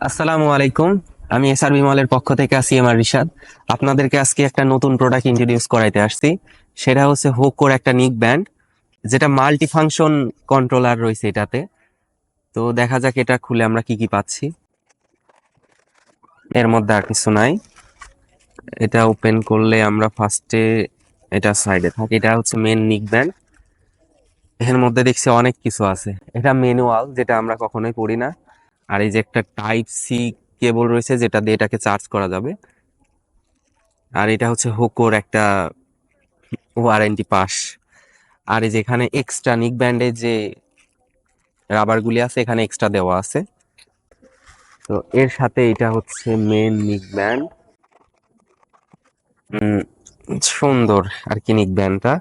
আসসালামু আলাইকুম। আমি এসআরবি মলের পক্ষ থেকে আছি আমার রিশাদ। আপনাদেরকে আজকে একটা নতুন প্রোডাক্ট ইন্ট্রোডিউস করাইতে আসছি। সেটা হচ্ছে হোকোর একটা নিক ব্যান্ড, যেটা মাল্টি ফাংশন কন্ট্রোলার রয়েছে এটাতে। তো দেখা যাক এটা খুলে আমরা কি কি পাচ্ছি। এর মধ্যে আর কিছু নাই। এটা ওপেন করলে আমরা ফার্স্টে এটা সাইডে থাকি, এটা হচ্ছে মেন নিক ব্যান্ড। এর মধ্যে দেখছি অনেক কিছু আছে। এটা ম্যানুয়াল, যেটা আমরা কখনোই পড়ি না। আর এই যে একটা টাইপ সি কেবল রয়েছে, যেটা দিয়ে এটাকে চার্জ করা যাবে। আর এটা হচ্ছে হোকোর একটা ওয়ারেন্টি পাস। আর এই যে এখানে এক্সট্রা নিক ব্যান্ডের যে রাবারগুলি আছে, এখানে এক্সট্রা দেওয়া আছে। তো এর সাথে এটা হচ্ছে মেন নিক ব্যান্ড। সুন্দর আর কি নিক ব্যান্ডটা।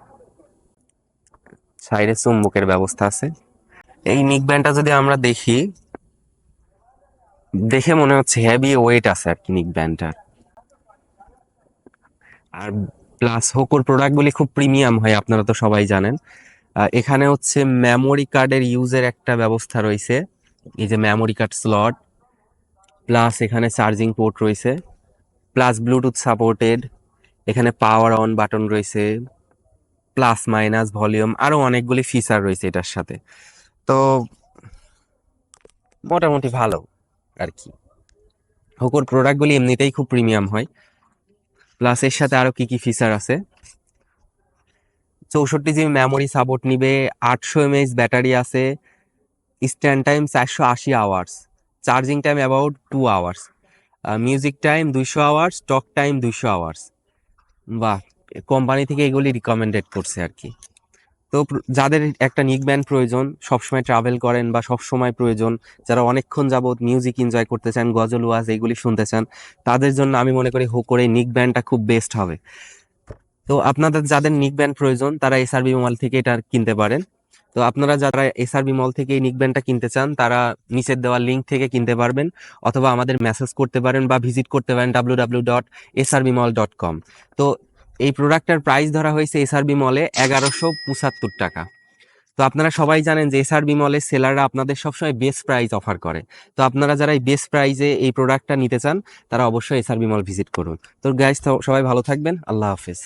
সাইডে চুম্বকের ব্যবস্থা আছে। এই নিক ব্যান্ডটা যদি আমরা দেখি, দেখে মনে হচ্ছে হেভি ওয়েট আছে আর কি নিক ব্যান্ডটার। আর প্লাস হোকোর প্রোডাক্টগুলি খুব প্রিমিয়াম হয়, আপনারা তো সবাই জানেন। এখানে হচ্ছে মেমোরি কার্ডের ইউজের একটা ব্যবস্থা রয়েছে। এই যে মেমোরি কার্ড স্লট, প্লাস এখানে চার্জিং পোর্ট রয়েছে, প্লাস ব্লুটুথ সাপোর্টেড। এখানে পাওয়ার অন বাটন রয়েছে, প্লাস মাইনাস ভলিউম, আরো অনেকগুলি ফিচার রয়েছে এটার সাথে। তো মোটামুটি ভালো আর কি। হোকোর প্রোডাক্টগুলি এমনিতেই খুব প্রিমিয়াম হয়। প্লাস এর সাথে আরো কি কি ফিচার আছে: 64 জিবি মেমোরি সাপোর্ট নিবে, 800 mAh ব্যাটারি আছে, stand time 480 hours, charging time about 2 hours, music time 200 hours, talk time 200 hours. বাহ, কোম্পানি থেকে এগুলি রিকমেন্ডেড করছে আর কি। তো যাদের একটা নিক ব্যান্ড প্রয়োজন, সবসময় ট্রাভেল করেন বা সবসময় প্রয়োজন, যারা অনেকক্ষণ যাবত মিউজিক এনজয় করতে চান, গজল ওয়াজ এইগুলি শুনতে চান, তাদের জন্য আমি মনে করি হোকোর এই নিক ব্যান্ডটা খুব বেস্ট হবে। তো আপনাদের যাদের নিক ব্যান্ড প্রয়োজন, তারা এসআরবি মল থেকে এটা কিনতে পারেন। তো আপনারা যারা এসআরবি মল থেকে এই নিক ব্যান্ডটা কিনতে চান, তারা নিচের দেওয়া লিঙ্ক থেকে কিনতে পারবেন, অথবা আমাদের মেসেজ করতে পারেন বা ভিজিট করতে পারেন www.srbmall.com। তো এই প্রোডাক্টটার প্রাইস ধরা হয়েছে এসআরবি মলে 1175 টাকা। তো আপনারা সবাই জানেন যে এসআরবি মলের সেলাররা আপনাদের সবসময় বেস্ট প্রাইস অফার করে। তো আপনারা যারা এই বেস্ট প্রাইসে এই প্রোডাক্টটা নিতে চান, তারা অবশ্যই এসআরবি মল ভিজিট করুন। তো গাইস, সবাই ভালো থাকবেন। আল্লাহ হাফেজ।